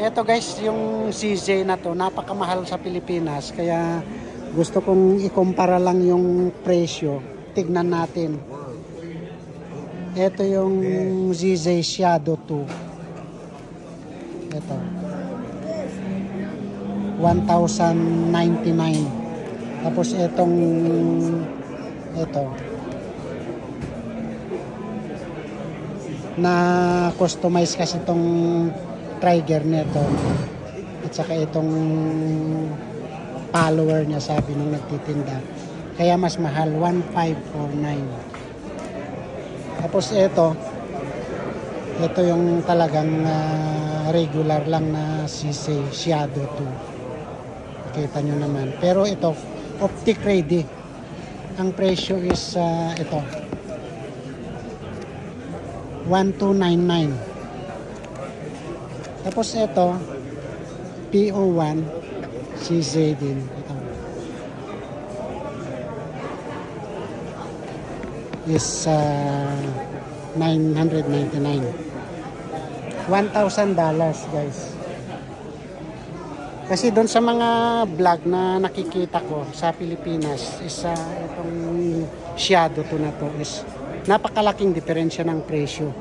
Eto guys, yung CJ na to, napakamahal sa Pilipinas. Kaya gusto kong ikumpara lang yung presyo. Tignan natin. Ito yung ZZ Shadow 2. Ito. 1,099. Tapos itong ito na customize kasi itong trigger nito at saka itong follower niya, sabi nung nagtitinda, kaya mas mahal, 1,549. Tapos ito yung talagang regular lang na CC Shadow 2. Kita nyo naman, pero ito optic ready. Ang presyo is ito 1,299. Tapos ito PO1 CZ din ito is $999. $1,000 guys. Kasi doon sa mga vlog na nakikita ko sa Pilipinas is itong Shadow 2 na to is napakalaking diferensya ng presyo.